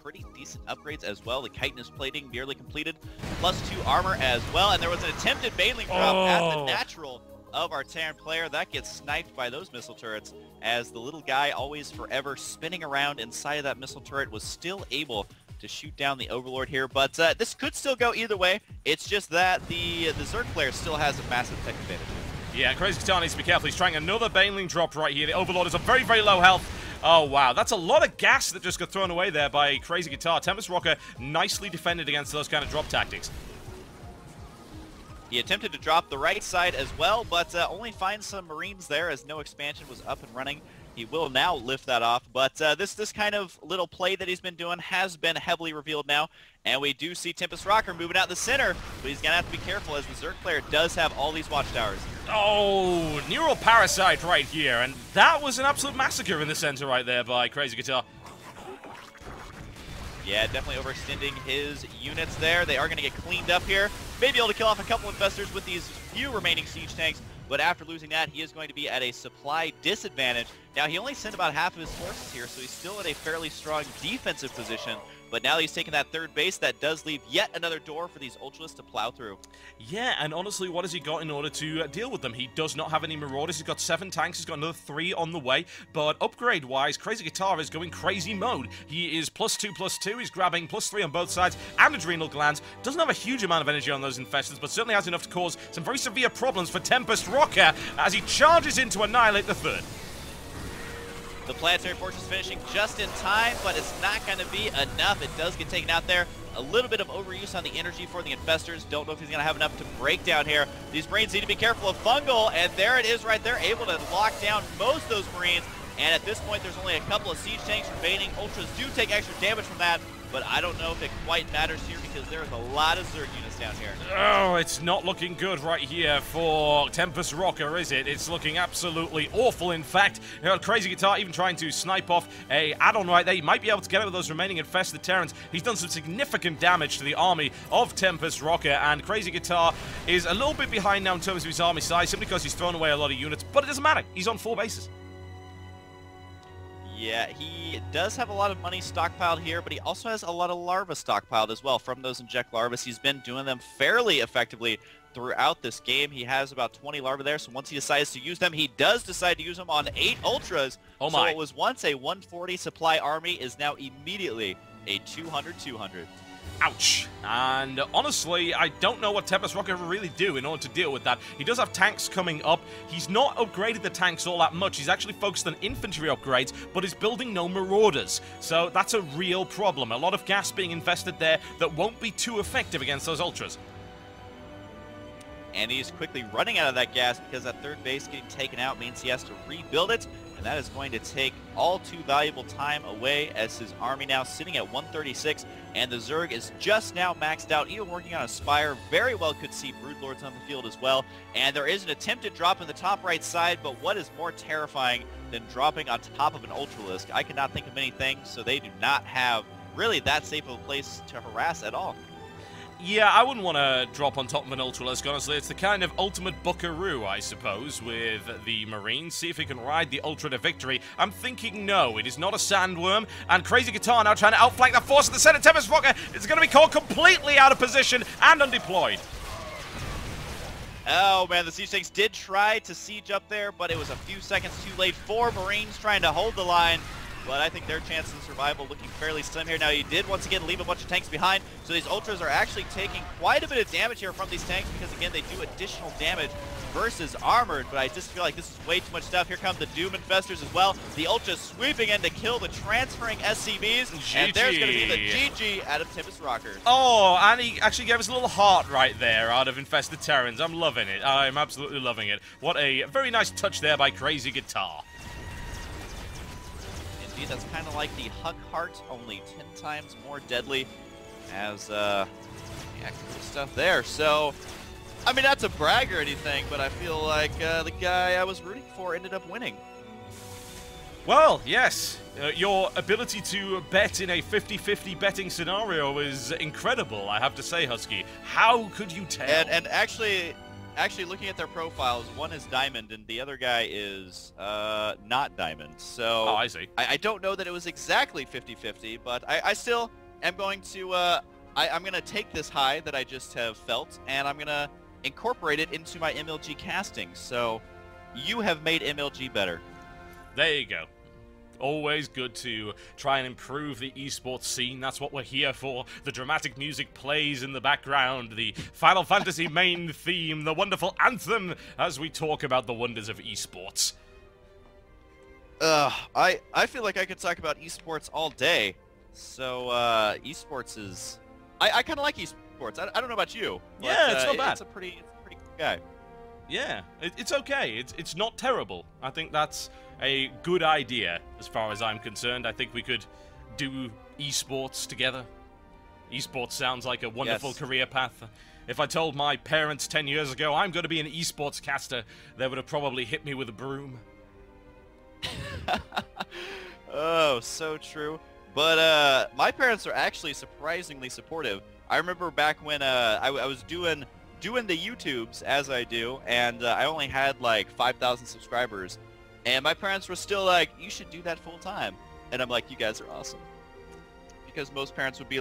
pretty decent upgrades as well. The chitinous plating nearly completed, +2 armor as well. And there was an attempted baneling drop at the natural of our Terran player. That gets sniped by those missile turrets, as the little guy, always forever spinning around inside of that missile turret, was still able to shoot down the Overlord here. But this could still go either way. It's just that the Zerg player still has a massive tech advantage. Yeah, Crazy Guitar needs to be careful. He's trying another baneling drop right here. The Overlord is a very, very low health. Oh, wow. That's a lot of gas that just got thrown away there by Crazy Guitar. Tempest Rocker nicely defended against those kind of drop tactics. He attempted to drop the right side as well, but only finds some Marines there as no expansion was up and running. He will now lift that off, but this kind of little play that he's been doing has been heavily revealed now, and we do see Tempest Rocker moving out the center, but he's going to have to be careful as the Zerg player does have all these watchtowers. Oh, Neural Parasite right here, and that was an absolute massacre in the center right there by Crazy Guitar. Yeah, definitely overextending his units there. They are going to get cleaned up here. Maybe able to kill off a couple infestors with these few remaining siege tanks, but after losing that, he is going to be at a supply disadvantage. Now, he only sent about half of his forces here, so he's still in a fairly strong defensive position. But now that he's taken that third base, that does leave yet another door for these Ultras to plow through. Yeah, and honestly, what has he got in order to deal with them? He does not have any Marauders. He's got 7 tanks. He's got another 3 on the way. But upgrade-wise, Crazy Guitar is going crazy mode. He is +2/+2. He's grabbing +3 on both sides and Adrenal Glands. Doesn't have a huge amount of energy on those infestors, but certainly has enough to cause some very severe problems for Tempest Rocker as he charges in to annihilate the third. The Planetary Fortress finishing just in time, but it's not going to be enough. It does get taken out there. A little bit of overuse on the energy for the infestors. Don't know if he's going to have enough to break down here. These Marines need to be careful of Fungal, and there it is right there, able to lock down most of those Marines. And at this point, there's only a couple of siege tanks remaining. Ultras do take extra damage from that, but I don't know if it quite matters here because there's a lot of Zerg units down here. Oh, it's not looking good right here for Tempest Rocker, is it? It's looking absolutely awful, in fact. You know, Crazy Guitar even trying to snipe off a add-on right there. He might be able to get out with those remaining infested Terrans. He's done some significant damage to the army of Tempest Rocker, and Crazy Guitar is a little bit behind now in terms of his army size, simply because he's thrown away a lot of units, but it doesn't matter. He's on 4 bases. Yeah, he does have a lot of money stockpiled here, but he also has a lot of larvae stockpiled as well from those inject larvae. He's been doing them fairly effectively throughout this game. He has about 20 larvae there, so once he decides to use them, he does decide to use them on 8 Ultras. Oh my. So it was once a 140 supply army is now immediately a 200-200. Ouch. And honestly, I don't know what Tempest Rocker will really do in order to deal with that. He does have tanks coming up. He's not upgraded the tanks all that much. He's actually focused on infantry upgrades, but is building no Marauders. So that's a real problem. A lot of gas being invested there that won't be too effective against those Ultras. And he's quickly running out of that gas because that third base getting taken out means he has to rebuild it. And that is going to take all too valuable time away as his army now sitting at 136. And the Zerg is just now maxed out, even working on a Spire. Very well could see Broodlords on the field as well. And there is an attempted drop in the top right side, but what is more terrifying than dropping on top of an Ultralisk? I cannot think of anything, so they do not have really that safe of a place to harass at all. Yeah, I wouldn't want to drop on top of an Ultralisk, honestly. It's the kind of ultimate buckaroo, I suppose, with the Marines. See if he can ride the Ultra to victory. I'm thinking no, it is not a Sandworm. And Crazy Guitar now trying to outflank that force in the center. Tempest Rocker is going to be caught completely out of position and undeployed. Oh man, the siege tanks did try to siege up there, but it was a few seconds too late for Marines trying to hold the line. But I think their chances of survival looking fairly slim here. Now, he did once again leave a bunch of tanks behind, so these Ultras are actually taking quite a bit of damage here from these tanks because, again, they do additional damage versus armored, but I just feel like this is way too much stuff. Here come the Doom Infestors as well. The Ultras sweeping in to kill the transferring SCVs, and there's going to be the GG out of Tempest Rocker. Oh, and he actually gave us a little heart right there out of Infested Terrans. I'm loving it. I'm absolutely loving it. What a very nice touch there by Crazy Guitar. That's kind of like the Huck Heart, only 10 times more deadly, as yeah, cool stuff there. So, I mean, not to brag or anything, but I feel like the guy I was rooting for ended up winning. Well, yes. Your ability to bet in a 50-50 betting scenario is incredible, I have to say, Husky. How could you tell? And actually, actually looking at their profiles, one is Diamond and the other guy is not Diamond. So Oh, I see. I don't know that it was exactly 50-50, but I still am going to I'm going to take this high that I just have felt and I'm going to incorporate it into my MLG casting. So you have made MLG better. There you go. Always good to try and improve the esports scene. That's what we're here for. The dramatic music plays in the background, the Final Fantasy main theme, the wonderful anthem as we talk about the wonders of esports. I feel like I could talk about esports all day. So esports is I kind of like esports. I don't know about you. But, Yeah, it's not bad. It's a pretty cool guy. Yeah, it's okay. It's not terrible. I think that's a good idea as far as I'm concerned. I think we could do esports together. Esports sounds like a wonderful career path. If I told my parents 10 years ago I'm going to be an esports caster, they would have probably hit me with a broom. Oh, so true. But my parents are actually surprisingly supportive. I remember back when I was doing the YouTubes as I do, and I only had like 5,000 subscribers, and my parents were still like, "You should do that full time," and I'm like, "You guys are awesome," because most parents would be like,